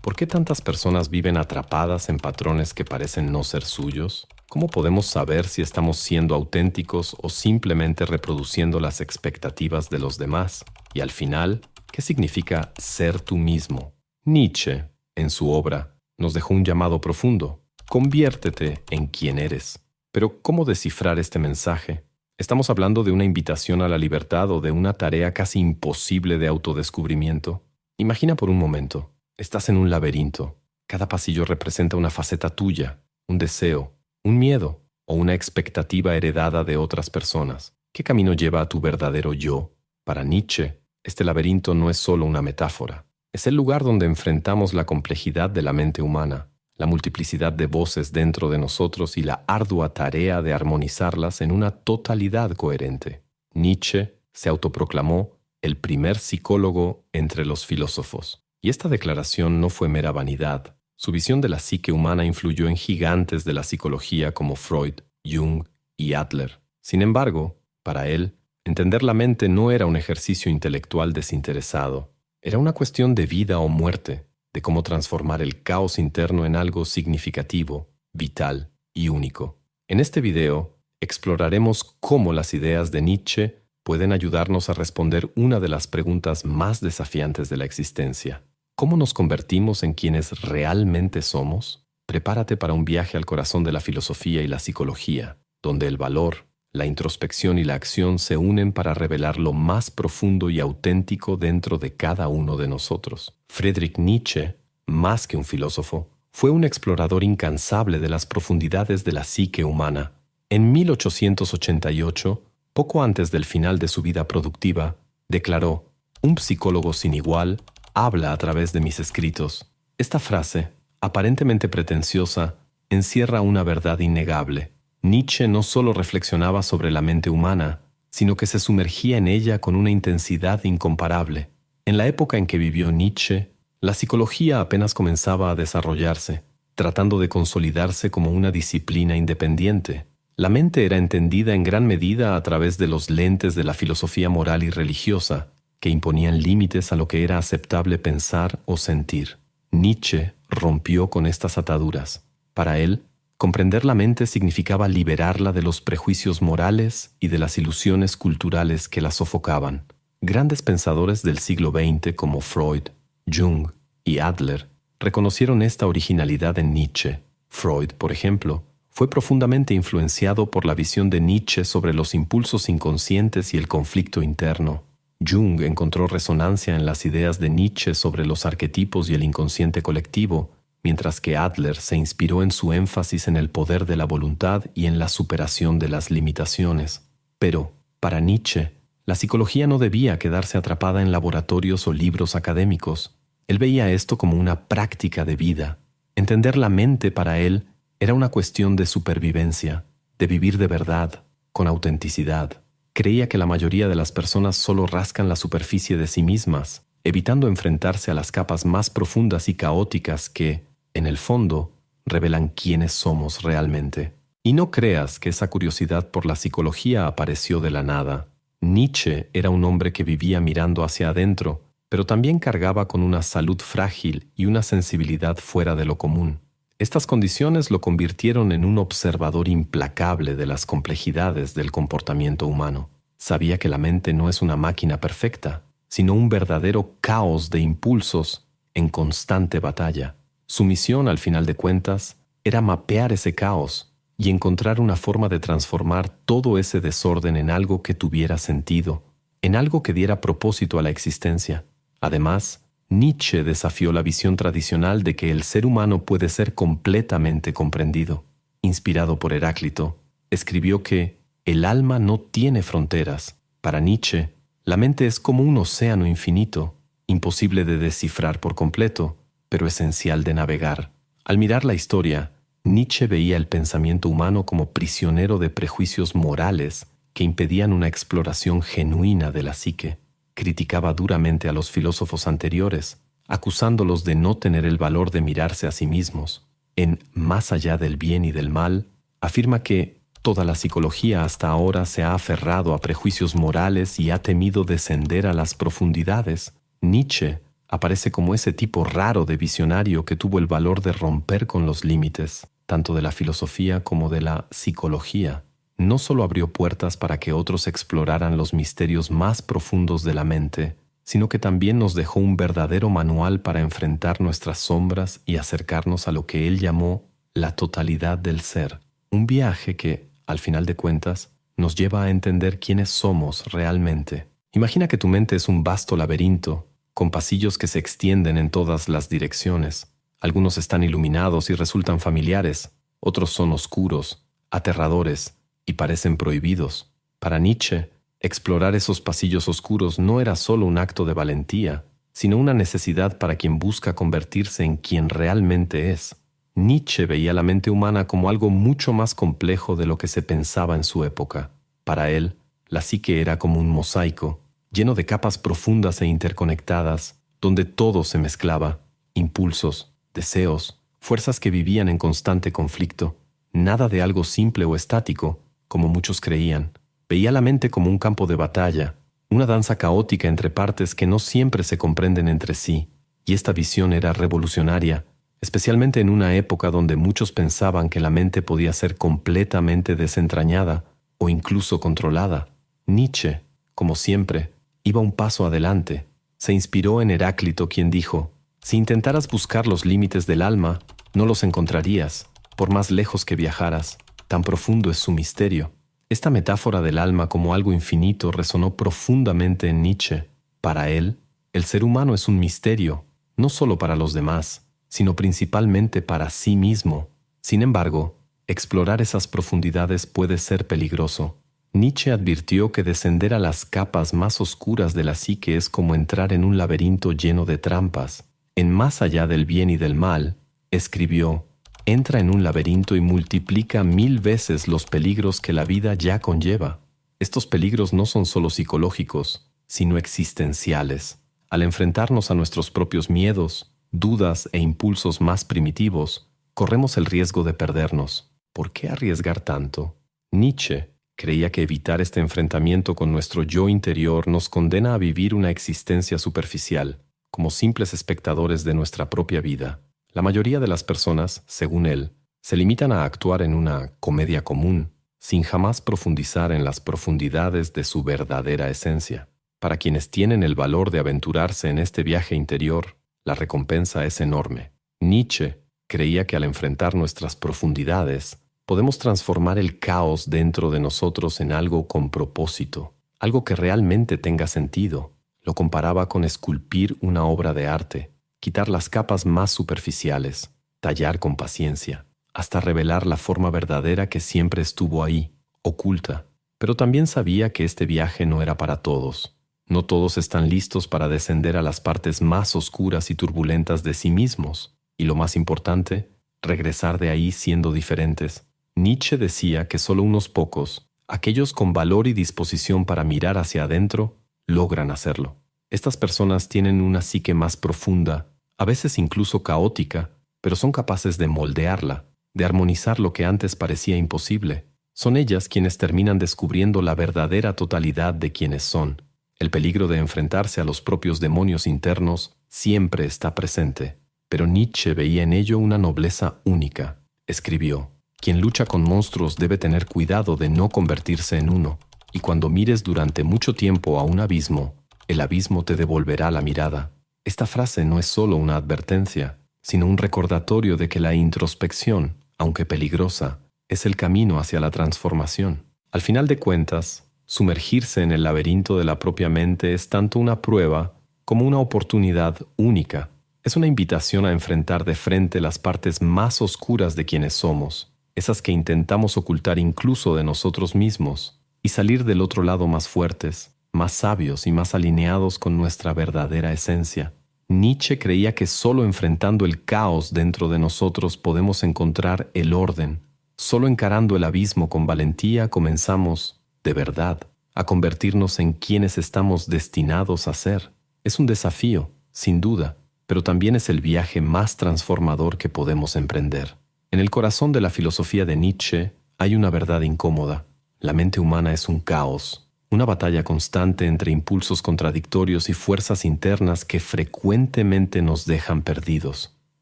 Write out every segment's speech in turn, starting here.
¿Por qué tantas personas viven atrapadas en patrones que parecen no ser suyos? ¿Cómo podemos saber si estamos siendo auténticos o simplemente reproduciendo las expectativas de los demás? Y al final, ¿qué significa ser tú mismo? Nietzsche, en su obra, nos dejó un llamado profundo. Conviértete en quien eres. Pero, ¿cómo descifrar este mensaje? ¿Estamos hablando de una invitación a la libertad o de una tarea casi imposible de autodescubrimiento? Imagina por un momento. Estás en un laberinto. Cada pasillo representa una faceta tuya, un deseo, un miedo o una expectativa heredada de otras personas. ¿Qué camino lleva a tu verdadero yo? Para Nietzsche, este laberinto no es solo una metáfora. Es el lugar donde enfrentamos la complejidad de la mente humana, la multiplicidad de voces dentro de nosotros y la ardua tarea de armonizarlas en una totalidad coherente. Nietzsche se autoproclamó el primer psicólogo entre los filósofos. Y esta declaración no fue mera vanidad. Su visión de la psique humana influyó en gigantes de la psicología como Freud, Jung y Adler. Sin embargo, para él, entender la mente no era un ejercicio intelectual desinteresado. Era una cuestión de vida o muerte, de cómo transformar el caos interno en algo significativo, vital y único. En este video, exploraremos cómo las ideas de Nietzsche pueden ayudarnos a responder una de las preguntas más desafiantes de la existencia. ¿Cómo nos convertimos en quienes realmente somos? Prepárate para un viaje al corazón de la filosofía y la psicología, donde el valor, la introspección y la acción se unen para revelar lo más profundo y auténtico dentro de cada uno de nosotros. Friedrich Nietzsche, más que un filósofo, fue un explorador incansable de las profundidades de la psique humana. En 1888, poco antes del final de su vida productiva, declaró: «Un psicólogo sin igual habla a través de mis escritos». Esta frase, aparentemente pretenciosa, encierra una verdad innegable. Nietzsche no solo reflexionaba sobre la mente humana, sino que se sumergía en ella con una intensidad incomparable. En la época en que vivió Nietzsche, la psicología apenas comenzaba a desarrollarse, tratando de consolidarse como una disciplina independiente. La mente era entendida en gran medida a través de los lentes de la filosofía moral y religiosa, que imponían límites a lo que era aceptable pensar o sentir. Nietzsche rompió con estas ataduras. Para él, comprender la mente significaba liberarla de los prejuicios morales y de las ilusiones culturales que la sofocaban. Grandes pensadores del siglo XX como Freud, Jung y Adler reconocieron esta originalidad en Nietzsche. Freud, por ejemplo, fue profundamente influenciado por la visión de Nietzsche sobre los impulsos inconscientes y el conflicto interno. Jung encontró resonancia en las ideas de Nietzsche sobre los arquetipos y el inconsciente colectivo, mientras que Adler se inspiró en su énfasis en el poder de la voluntad y en la superación de las limitaciones. Pero, para Nietzsche, la psicología no debía quedarse atrapada en laboratorios o libros académicos. Él veía esto como una práctica de vida. Entender la mente para él era una cuestión de supervivencia, de vivir de verdad, con autenticidad. Creía que la mayoría de las personas solo rascan la superficie de sí mismas, evitando enfrentarse a las capas más profundas y caóticas que, en el fondo, revelan quiénes somos realmente. Y no creas que esa curiosidad por la psicología apareció de la nada. Nietzsche era un hombre que vivía mirando hacia adentro, pero también cargaba con una salud frágil y una sensibilidad fuera de lo común. Estas condiciones lo convirtieron en un observador implacable de las complejidades del comportamiento humano. Sabía que la mente no es una máquina perfecta, sino un verdadero caos de impulsos en constante batalla. Su misión, al final de cuentas, era mapear ese caos y encontrar una forma de transformar todo ese desorden en algo que tuviera sentido, en algo que diera propósito a la existencia. Además, Nietzsche desafió la visión tradicional de que el ser humano puede ser completamente comprendido. Inspirado por Heráclito, escribió que el alma no tiene fronteras. Para Nietzsche, la mente es como un océano infinito, imposible de descifrar por completo, pero esencial de navegar. Al mirar la historia, Nietzsche veía el pensamiento humano como prisionero de prejuicios morales que impedían una exploración genuina de la psique. Criticaba duramente a los filósofos anteriores, acusándolos de no tener el valor de mirarse a sí mismos. En Más allá del bien y del mal, afirma que toda la psicología hasta ahora se ha aferrado a prejuicios morales y ha temido descender a las profundidades. Nietzsche aparece como ese tipo raro de visionario que tuvo el valor de romper con los límites, tanto de la filosofía como de la psicología. No solo abrió puertas para que otros exploraran los misterios más profundos de la mente, sino que también nos dejó un verdadero manual para enfrentar nuestras sombras y acercarnos a lo que él llamó la totalidad del ser. Un viaje que, al final de cuentas, nos lleva a entender quiénes somos realmente. Imagina que tu mente es un vasto laberinto, con pasillos que se extienden en todas las direcciones. Algunos están iluminados y resultan familiares, otros son oscuros, aterradores y parecen prohibidos. Para Nietzsche, explorar esos pasillos oscuros no era solo un acto de valentía, sino una necesidad para quien busca convertirse en quien realmente es. Nietzsche veía la mente humana como algo mucho más complejo de lo que se pensaba en su época. Para él, la psique era como un mosaico, lleno de capas profundas e interconectadas, donde todo se mezclaba: impulsos, deseos, fuerzas que vivían en constante conflicto. Nada de algo simple o estático, como muchos creían. Veía la mente como un campo de batalla, una danza caótica entre partes que no siempre se comprenden entre sí, y esta visión era revolucionaria, especialmente en una época donde muchos pensaban que la mente podía ser completamente desentrañada o incluso controlada. Nietzsche, como siempre, iba un paso adelante. Se inspiró en Heráclito, quien dijo: «Si intentaras buscar los límites del alma, no los encontrarías, por más lejos que viajaras, tan profundo es su misterio». Esta metáfora del alma como algo infinito resonó profundamente en Nietzsche. Para él, el ser humano es un misterio, no solo para los demás, sino principalmente para sí mismo. Sin embargo, explorar esas profundidades puede ser peligroso. Nietzsche advirtió que descender a las capas más oscuras de la psique es como entrar en un laberinto lleno de trampas. En Más allá del bien y del mal, escribió: «Entra en un laberinto y multiplica 1000 veces los peligros que la vida ya conlleva». Estos peligros no son solo psicológicos, sino existenciales. Al enfrentarnos a nuestros propios miedos, dudas e impulsos más primitivos, corremos el riesgo de perdernos. ¿Por qué arriesgar tanto? Nietzsche creía que evitar este enfrentamiento con nuestro yo interior nos condena a vivir una existencia superficial, como simples espectadores de nuestra propia vida. La mayoría de las personas, según él, se limitan a actuar en una comedia común, sin jamás profundizar en las profundidades de su verdadera esencia. Para quienes tienen el valor de aventurarse en este viaje interior, la recompensa es enorme. Nietzsche creía que al enfrentar nuestras profundidades, podemos transformar el caos dentro de nosotros en algo con propósito, algo que realmente tenga sentido. Lo comparaba con esculpir una obra de arte, quitar las capas más superficiales, tallar con paciencia, hasta revelar la forma verdadera que siempre estuvo ahí, oculta. Pero también sabía que este viaje no era para todos. No todos están listos para descender a las partes más oscuras y turbulentas de sí mismos, y lo más importante, regresar de ahí siendo diferentes. Nietzsche decía que solo unos pocos, aquellos con valor y disposición para mirar hacia adentro, logran hacerlo. Estas personas tienen una psique más profunda, a veces incluso caótica, pero son capaces de moldearla, de armonizar lo que antes parecía imposible. Son ellas quienes terminan descubriendo la verdadera totalidad de quienes son. El peligro de enfrentarse a los propios demonios internos siempre está presente, pero Nietzsche veía en ello una nobleza única. Escribió: «Quien lucha con monstruos debe tener cuidado de no convertirse en uno, y cuando mires durante mucho tiempo a un abismo, el abismo te devolverá la mirada». Esta frase no es solo una advertencia, sino un recordatorio de que la introspección, aunque peligrosa, es el camino hacia la transformación. Al final de cuentas, sumergirse en el laberinto de la propia mente es tanto una prueba como una oportunidad única. Es una invitación a enfrentar de frente las partes más oscuras de quienes somos, esas que intentamos ocultar incluso de nosotros mismos, y salir del otro lado más fuertes, más sabios y más alineados con nuestra verdadera esencia. Nietzsche creía que solo enfrentando el caos dentro de nosotros podemos encontrar el orden. Solo encarando el abismo con valentía comenzamos, de verdad, a convertirnos en quienes estamos destinados a ser. Es un desafío, sin duda, pero también es el viaje más transformador que podemos emprender. En el corazón de la filosofía de Nietzsche hay una verdad incómoda. La mente humana es un caos, una batalla constante entre impulsos contradictorios y fuerzas internas que frecuentemente nos dejan perdidos.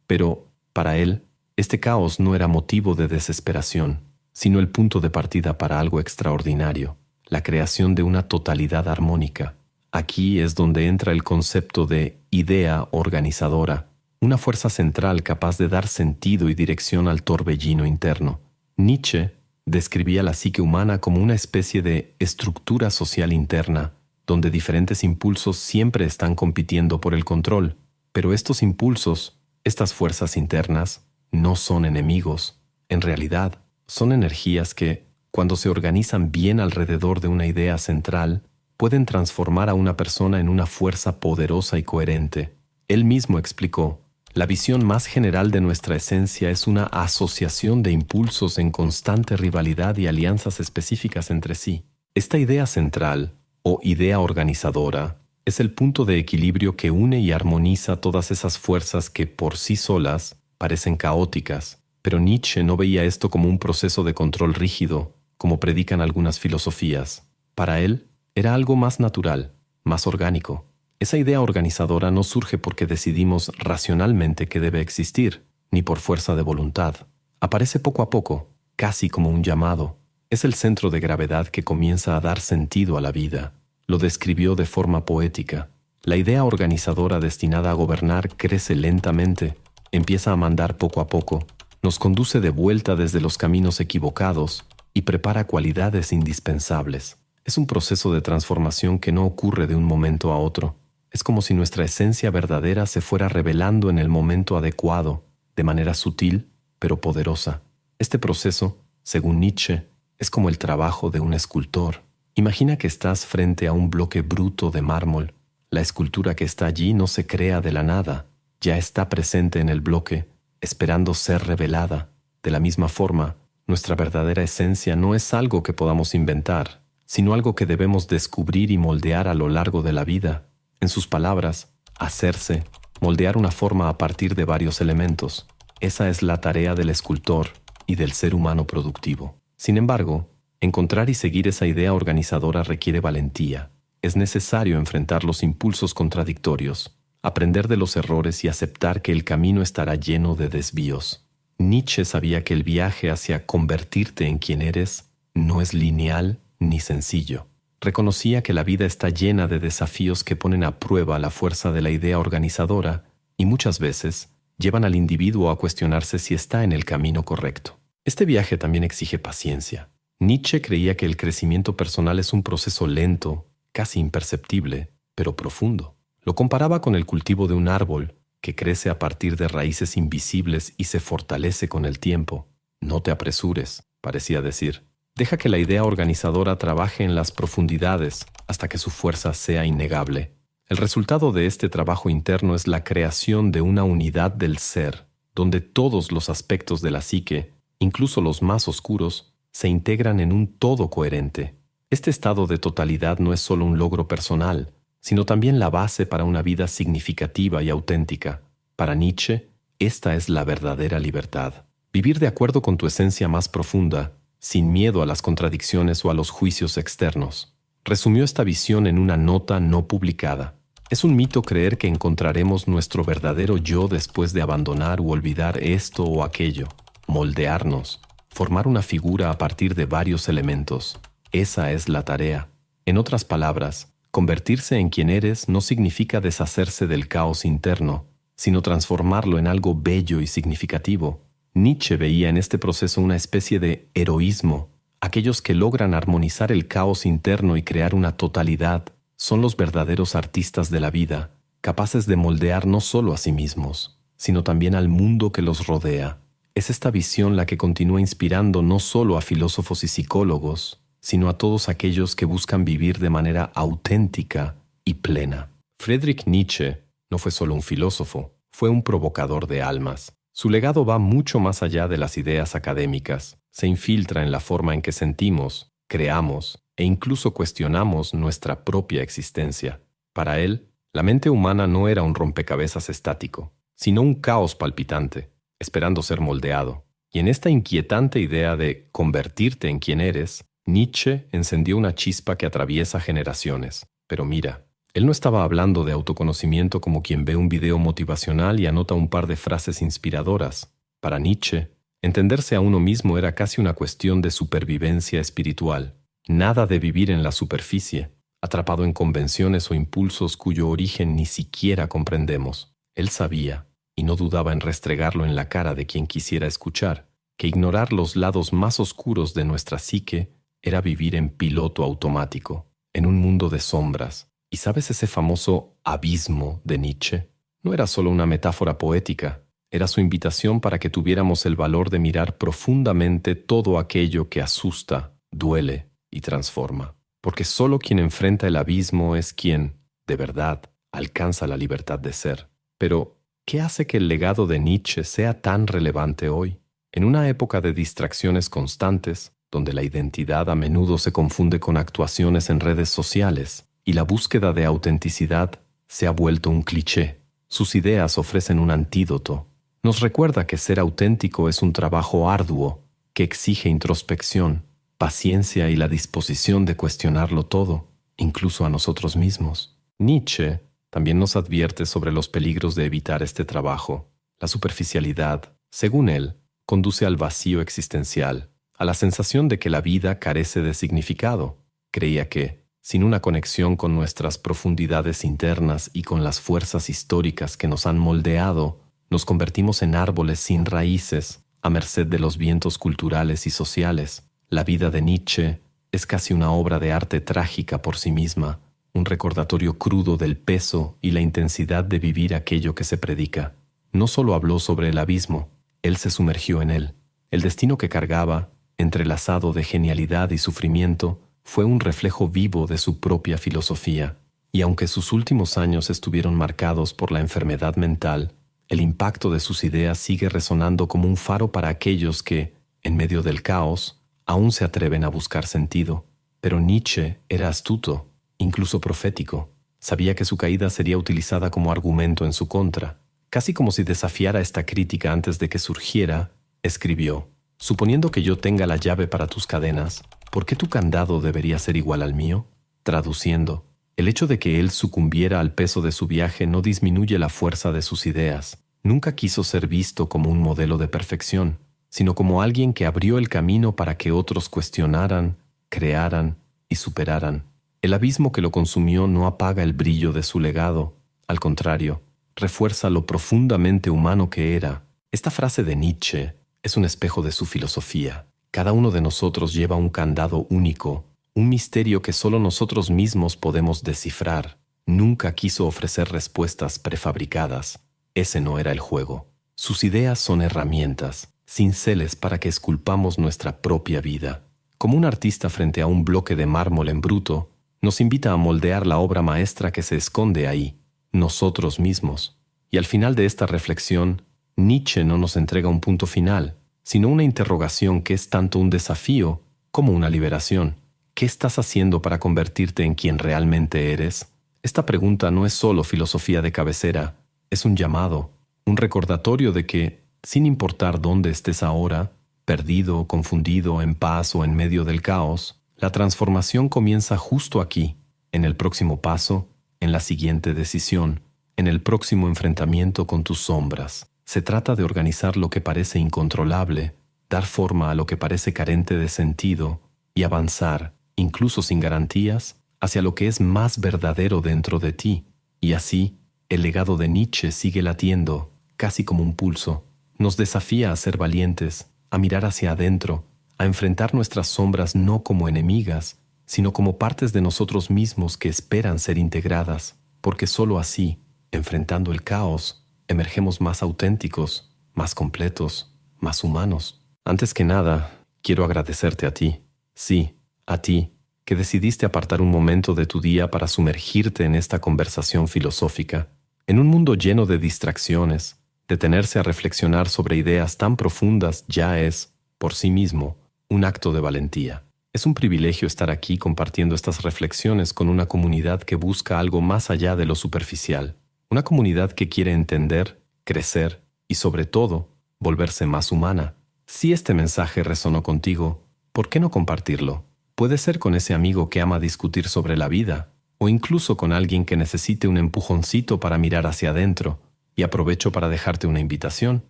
Pero, para él, este caos no era motivo de desesperación, sino el punto de partida para algo extraordinario, la creación de una totalidad armónica. Aquí es donde entra el concepto de idea organizadora, una fuerza central capaz de dar sentido y dirección al torbellino interno. Nietzsche describía la psique humana como una especie de estructura social interna, donde diferentes impulsos siempre están compitiendo por el control. Pero estos impulsos, estas fuerzas internas, no son enemigos. En realidad, son energías que, cuando se organizan bien alrededor de una idea central, pueden transformar a una persona en una fuerza poderosa y coherente. Él mismo explicó: la visión más general de nuestra esencia es una asociación de impulsos en constante rivalidad y alianzas específicas entre sí. Esta idea central, o idea organizadora, es el punto de equilibrio que une y armoniza todas esas fuerzas que por sí solas parecen caóticas. Pero Nietzsche no veía esto como un proceso de control rígido, como predican algunas filosofías. Para él, era algo más natural, más orgánico. Esa idea organizadora no surge porque decidimos racionalmente que debe existir, ni por fuerza de voluntad. Aparece poco a poco, casi como un llamado. Es el centro de gravedad que comienza a dar sentido a la vida. Lo describió de forma poética. La idea organizadora destinada a gobernar crece lentamente, empieza a mandar poco a poco, nos conduce de vuelta desde los caminos equivocados y prepara cualidades indispensables. Es un proceso de transformación que no ocurre de un momento a otro. Es como si nuestra esencia verdadera se fuera revelando en el momento adecuado, de manera sutil, pero poderosa. Este proceso, según Nietzsche, es como el trabajo de un escultor. Imagina que estás frente a un bloque bruto de mármol. La escultura que está allí no se crea de la nada, ya está presente en el bloque, esperando ser revelada. De la misma forma, nuestra verdadera esencia no es algo que podamos inventar, sino algo que debemos descubrir y moldear a lo largo de la vida. En sus palabras, hacerse, moldear una forma a partir de varios elementos. Esa es la tarea del escultor y del ser humano productivo. Sin embargo, encontrar y seguir esa idea organizadora requiere valentía. Es necesario enfrentar los impulsos contradictorios, aprender de los errores y aceptar que el camino estará lleno de desvíos. Nietzsche sabía que el viaje hacia convertirte en quien eres no es lineal ni sencillo. Reconocía que la vida está llena de desafíos que ponen a prueba la fuerza de la idea organizadora y muchas veces llevan al individuo a cuestionarse si está en el camino correcto. Este viaje también exige paciencia. Nietzsche creía que el crecimiento personal es un proceso lento, casi imperceptible, pero profundo. Lo comparaba con el cultivo de un árbol que crece a partir de raíces invisibles y se fortalece con el tiempo. No te apresures, parecía decir. Deja que la idea organizadora trabaje en las profundidades hasta que su fuerza sea innegable. El resultado de este trabajo interno es la creación de una unidad del ser, donde todos los aspectos de la psique, incluso los más oscuros, se integran en un todo coherente. Este estado de totalidad no es solo un logro personal, sino también la base para una vida significativa y auténtica. Para Nietzsche, esta es la verdadera libertad. Vivir de acuerdo con tu esencia más profunda, sin miedo a las contradicciones o a los juicios externos. Resumió esta visión en una nota no publicada. Es un mito creer que encontraremos nuestro verdadero yo después de abandonar u olvidar esto o aquello. Moldearnos, formar una figura a partir de varios elementos. Esa es la tarea. En otras palabras, convertirse en quien eres no significa deshacerse del caos interno, sino transformarlo en algo bello y significativo. Nietzsche veía en este proceso una especie de heroísmo. Aquellos que logran armonizar el caos interno y crear una totalidad son los verdaderos artistas de la vida, capaces de moldear no solo a sí mismos, sino también al mundo que los rodea. Es esta visión la que continúa inspirando no solo a filósofos y psicólogos, sino a todos aquellos que buscan vivir de manera auténtica y plena. Friedrich Nietzsche no fue solo un filósofo, fue un provocador de almas. Su legado va mucho más allá de las ideas académicas. Se infiltra en la forma en que sentimos, creamos e incluso cuestionamos nuestra propia existencia. Para él, la mente humana no era un rompecabezas estático, sino un caos palpitante, esperando ser moldeado. Y en esta inquietante idea de convertirte en quien eres, Nietzsche encendió una chispa que atraviesa generaciones. Pero mira, él no estaba hablando de autoconocimiento como quien ve un video motivacional y anota un par de frases inspiradoras. Para Nietzsche, entenderse a uno mismo era casi una cuestión de supervivencia espiritual. Nada de vivir en la superficie, atrapado en convenciones o impulsos cuyo origen ni siquiera comprendemos. Él sabía, y no dudaba en restregarlo en la cara de quien quisiera escuchar, que ignorar los lados más oscuros de nuestra psique era vivir en piloto automático, en un mundo de sombras. ¿Y sabes ese famoso abismo de Nietzsche? No era solo una metáfora poética, era su invitación para que tuviéramos el valor de mirar profundamente todo aquello que asusta, duele y transforma. Porque solo quien enfrenta el abismo es quien, de verdad, alcanza la libertad de ser. Pero, ¿qué hace que el legado de Nietzsche sea tan relevante hoy? En una época de distracciones constantes, donde la identidad a menudo se confunde con actuaciones en redes sociales y la búsqueda de autenticidad se ha vuelto un cliché, sus ideas ofrecen un antídoto. Nos recuerda que ser auténtico es un trabajo arduo que exige introspección, paciencia y la disposición de cuestionarlo todo, incluso a nosotros mismos. Nietzsche también nos advierte sobre los peligros de evitar este trabajo. La superficialidad, según él, conduce al vacío existencial, a la sensación de que la vida carece de significado. Creía que, sin una conexión con nuestras profundidades internas y con las fuerzas históricas que nos han moldeado, nos convertimos en árboles sin raíces, a merced de los vientos culturales y sociales. La vida de Nietzsche es casi una obra de arte trágica por sí misma, un recordatorio crudo del peso y la intensidad de vivir aquello que se predica. No solo habló sobre el abismo, él se sumergió en él. El destino que cargaba, entrelazado de genialidad y sufrimiento, fue un reflejo vivo de su propia filosofía. Y aunque sus últimos años estuvieron marcados por la enfermedad mental, el impacto de sus ideas sigue resonando como un faro para aquellos que, en medio del caos, aún se atreven a buscar sentido. Pero Nietzsche era astuto, incluso profético. Sabía que su caída sería utilizada como argumento en su contra. Casi como si desafiara esta crítica antes de que surgiera, escribió: «Suponiendo que yo tenga la llave para tus cadenas, ¿por qué tu candado debería ser igual al mío?». Traduciendo, el hecho de que él sucumbiera al peso de su viaje no disminuye la fuerza de sus ideas. Nunca quiso ser visto como un modelo de perfección, sino como alguien que abrió el camino para que otros cuestionaran, crearan y superaran. El abismo que lo consumió no apaga el brillo de su legado, al contrario, refuerza lo profundamente humano que era. Esta frase de Nietzsche es un espejo de su filosofía. Cada uno de nosotros lleva un candado único, un misterio que solo nosotros mismos podemos descifrar. Nunca quiso ofrecer respuestas prefabricadas. Ese no era el juego. Sus ideas son herramientas, cinceles para que esculpamos nuestra propia vida. Como un artista frente a un bloque de mármol en bruto, nos invita a moldear la obra maestra que se esconde ahí, nosotros mismos. Y al final de esta reflexión, Nietzsche no nos entrega un punto final, sino una interrogación que es tanto un desafío como una liberación. ¿Qué estás haciendo para convertirte en quien realmente eres? Esta pregunta no es solo filosofía de cabecera, es un llamado, un recordatorio de que, sin importar dónde estés ahora, perdido, confundido, en paz o en medio del caos, la transformación comienza justo aquí, en el próximo paso, en la siguiente decisión, en el próximo enfrentamiento con tus sombras. Se trata de organizar lo que parece incontrolable, dar forma a lo que parece carente de sentido y avanzar, incluso sin garantías, hacia lo que es más verdadero dentro de ti. Y así, el legado de Nietzsche sigue latiendo, casi como un pulso. Nos desafía a ser valientes, a mirar hacia adentro, a enfrentar nuestras sombras no como enemigas, sino como partes de nosotros mismos que esperan ser integradas, porque sólo así, enfrentando el caos, emergemos más auténticos, más completos, más humanos. Antes que nada, quiero agradecerte a ti. Sí, a ti, que decidiste apartar un momento de tu día para sumergirte en esta conversación filosófica. En un mundo lleno de distracciones, detenerse a reflexionar sobre ideas tan profundas ya es, por sí mismo, un acto de valentía. Es un privilegio estar aquí compartiendo estas reflexiones con una comunidad que busca algo más allá de lo superficial. Una comunidad que quiere entender, crecer y, sobre todo, volverse más humana. Si este mensaje resonó contigo, ¿por qué no compartirlo? Puede ser con ese amigo que ama discutir sobre la vida, o incluso con alguien que necesite un empujoncito para mirar hacia adentro, y aprovecho para dejarte una invitación,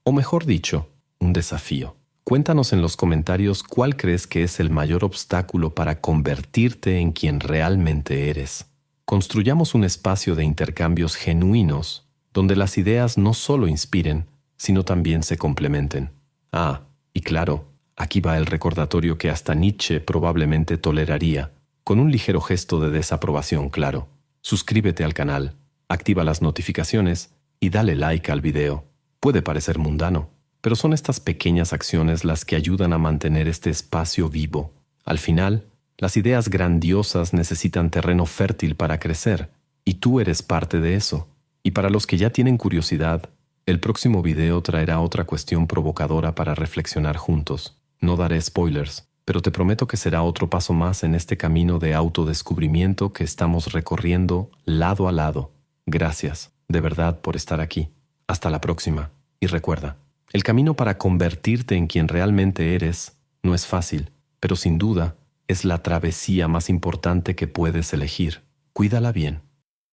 o mejor dicho, un desafío. Cuéntanos en los comentarios cuál crees que es el mayor obstáculo para convertirte en quien realmente eres. Construyamos un espacio de intercambios genuinos, donde las ideas no solo inspiren, sino también se complementen. Ah, y claro, aquí va el recordatorio que hasta Nietzsche probablemente toleraría, con un ligero gesto de desaprobación, claro. Suscríbete al canal, activa las notificaciones y dale like al video. Puede parecer mundano, pero son estas pequeñas acciones las que ayudan a mantener este espacio vivo. Al final, las ideas grandiosas necesitan terreno fértil para crecer, y tú eres parte de eso. Y para los que ya tienen curiosidad, el próximo video traerá otra cuestión provocadora para reflexionar juntos. No daré spoilers, pero te prometo que será otro paso más en este camino de autodescubrimiento que estamos recorriendo lado a lado. Gracias, de verdad, por estar aquí. Hasta la próxima. Y recuerda, el camino para convertirte en quien realmente eres no es fácil, pero sin duda es la travesía más importante que puedes elegir. Cuídala bien.